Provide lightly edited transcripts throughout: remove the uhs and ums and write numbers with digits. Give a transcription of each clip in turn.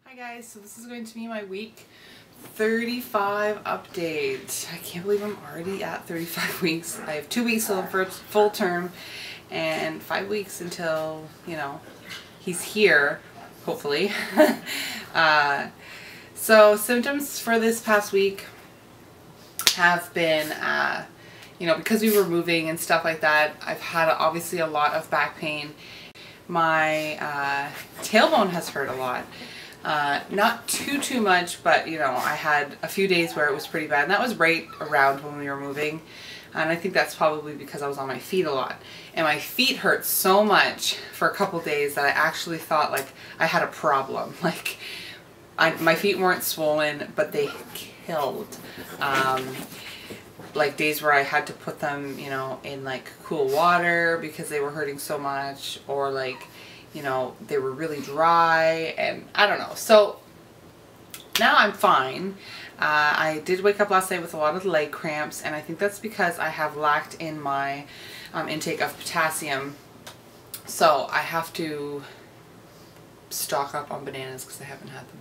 Hi guys, so this is going to be my week 35 update. I can't believe I'm already at 35 weeks. I have 2 weeks till for full term and 5 weeks until, you know, he's here, hopefully. So symptoms for this past week have been, you know, because we were moving and stuff like that, I've had obviously a lot of back pain. My tailbone has hurt a lot. Not too much, but you know, I had a few days where it was pretty bad, and that was right around when we were moving, and I think that's probably because I was on my feet a lot, and my feet hurt so much for a couple days that I actually thought like I had a problem. Like my feet weren't swollen, but they killed. Like days where I had to put them, you know, in like cool water because they were hurting so much, or like, you know, they were really dry, and I don't know. So now I'm fine. I did wake up last night with a lot of leg cramps, and I think that's because I have lacked in my intake of potassium. So I have to stock up on bananas because I haven't had them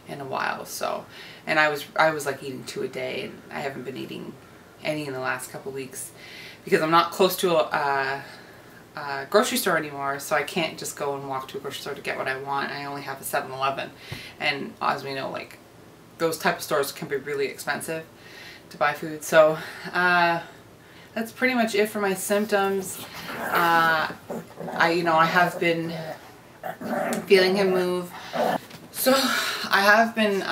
in a while. So, and I was like eating 2 a day, and I haven't been eating any in the last couple weeks because I'm not close to a grocery store anymore, so I can't just go and walk to a grocery store to get what I want. I only have a 7-Eleven, and as we know, like those type of stores can be really expensive to buy food. So that's pretty much it for my symptoms. I have been feeling him move. So I have been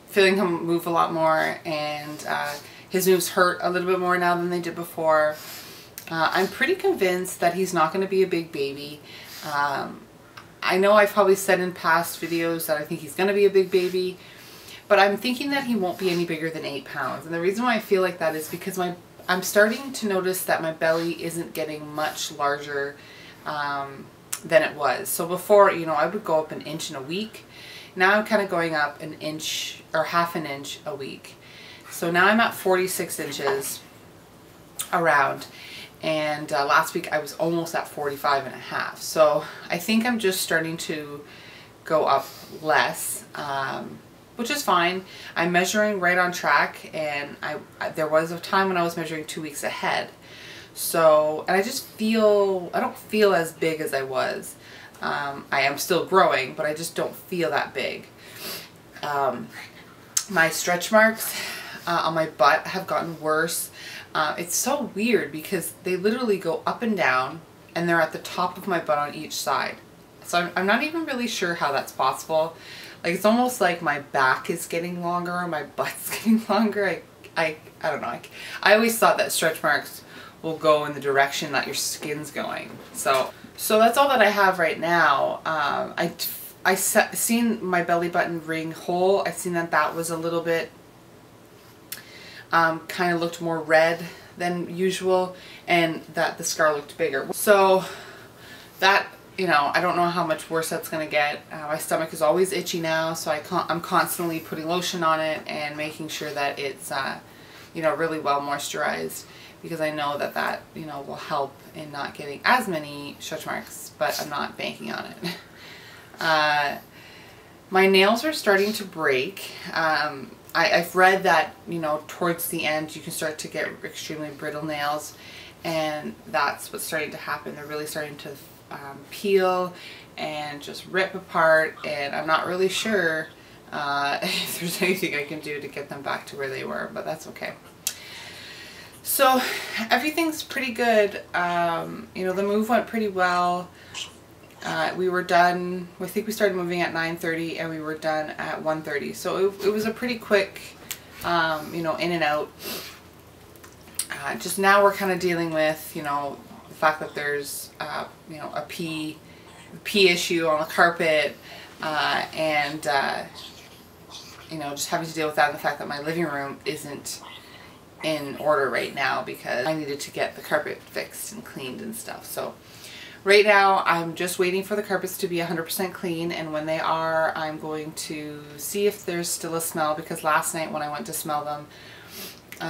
feeling him move a lot more, and his moves hurt a little bit more now than they did before. I'm pretty convinced that he's not going to be a big baby. I know I've probably said in past videos that I think he's going to be a big baby, but I'm thinking that he won't be any bigger than 8 pounds. And the reason why I feel like that is because I'm starting to notice that my belly isn't getting much larger than it was. So before, you know, I would go up an inch in a week. Now I'm kind of going up an inch or half an inch a week. So now I'm at 46 inches around. And last week I was almost at 45 and a half. So I think I'm just starting to go up less, which is fine. I'm measuring right on track, and there was a time when I was measuring 2 weeks ahead. So, and I just feel, I don't feel as big as I was. I am still growing, but I just don't feel that big. My stretch marks on my butt have gotten worse. It's so weird because they literally go up and down, and they're at the top of my butt on each side. So I'm not even really sure how that's possible. Like, it's almost like my back is getting longer or my butt's getting longer. I don't know. I always thought that stretch marks will go in the direction that your skin's going. So that's all that I have right now. I seen my belly button ring hole. I seen that was a little bit kind of looked more red than usual, and that the scar looked bigger. So that, you know, I don't know how much worse that's going to get. My stomach is always itchy now, so I'm constantly putting lotion on it and making sure that it's, you know, really well moisturized, because I know that, you know, will help in not getting as many stretch marks, but I'm not banking on it. My nails are starting to break. I've read that, you know, towards the end you can start to get extremely brittle nails, and that's what's starting to happen. They're really starting to peel and just rip apart, and I'm not really sure if there's anything I can do to get them back to where they were, but that's okay. So everything's pretty good. You know, the move went pretty well. We were done, I think we started moving at 9:30 and we were done at 1:30. So it was a pretty quick, you know, in and out. Just now we're kind of dealing with, you know, the fact that there's, you know, a pee issue on the carpet, and, you know, just having to deal with that, and the fact that my living room isn't in order right now because I needed to get the carpet fixed and cleaned and stuff. So right now I'm just waiting for the carpets to be 100% clean, and when they are, I'm going to see if there's still a smell, because last night when I went to smell them,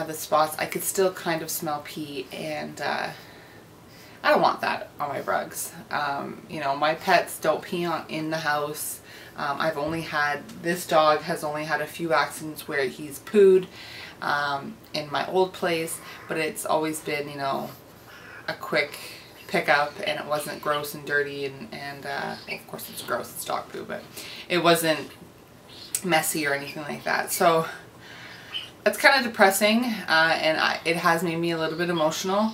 the spots, I could still kind of smell pee, and I don't want that on my rugs. You know, my pets don't pee in the house. This dog has only had a few accidents where he's pooed in my old place, but it's always been, you know, a quick pickup, and it wasn't gross and dirty, and of course it's gross, it's dog poo, but it wasn't messy or anything like that. So it's kind of depressing, and it has made me a little bit emotional,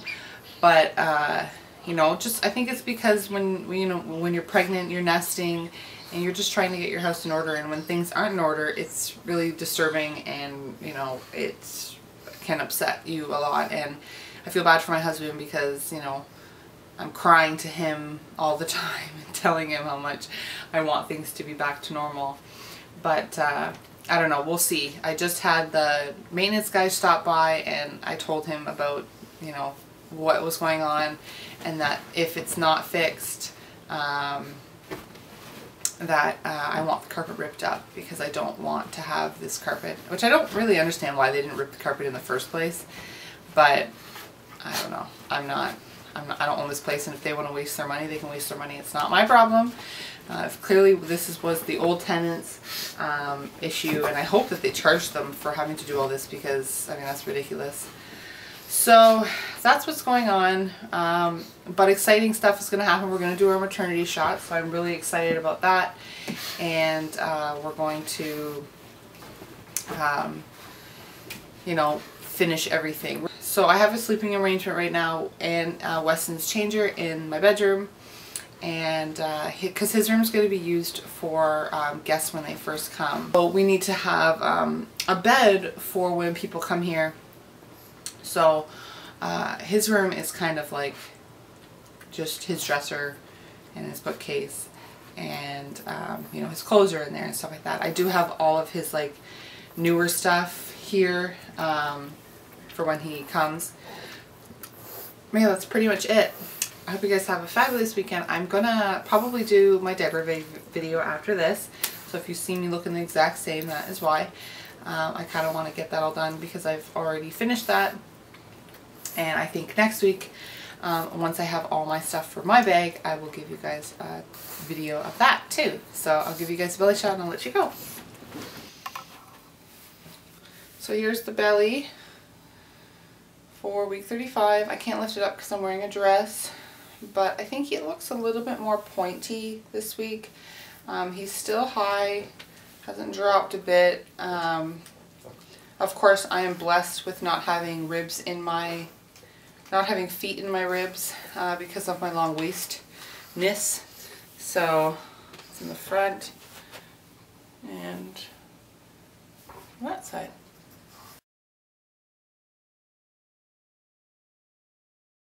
but you know, just I think it's because when you're pregnant, you're nesting, and you're just trying to get your house in order, and when things aren't in order, it's really disturbing, and you know, it can upset you a lot. And I feel bad for my husband because, you know, I'm crying to him all the time and telling him how much I want things to be back to normal. But I don't know, we'll see. I just had the maintenance guy stop by, and I told him about, you know, what was going on, and that if it's not fixed, that I want the carpet ripped up, because I don't want to have this carpet, which I don't really understand why they didn't rip the carpet in the first place, but I don't know. I don't own this place, and if they want to waste their money, they can waste their money. It's not my problem. If clearly this was the old tenants' issue, and I hope that they charged them for having to do all this, because I mean, that's ridiculous. So that's what's going on, but exciting stuff is going to happen. We're going to do our maternity shot, so I'm really excited about that, and we're going to, you know, finish everything. So I have a sleeping arrangement right now, and Weston's changer in my bedroom, and because his room is going to be used for guests when they first come. So we need to have a bed for when people come here. So his room is kind of like just his dresser and his bookcase, and you know, his clothes are in there and stuff like that. I do have all of his like newer stuff here for when he comes. Yeah, that's pretty much it. I hope you guys have a fabulous weekend. I'm gonna probably do my diaper video after this, so if you see me looking the exact same, that is why. I kind of want to get that all done because I've already finished that. And I think next week, once I have all my stuff for my bag, I will give you guys a video of that too. So I'll give you guys a belly shot and I'll let you go. So here's the belly for week 35. I can't lift it up because I'm wearing a dress, but I think it looks a little bit more pointy this week. He's still high, hasn't dropped a bit. Of course, I am blessed with not having feet in my ribs because of my long waistness. So it's in the front and that side.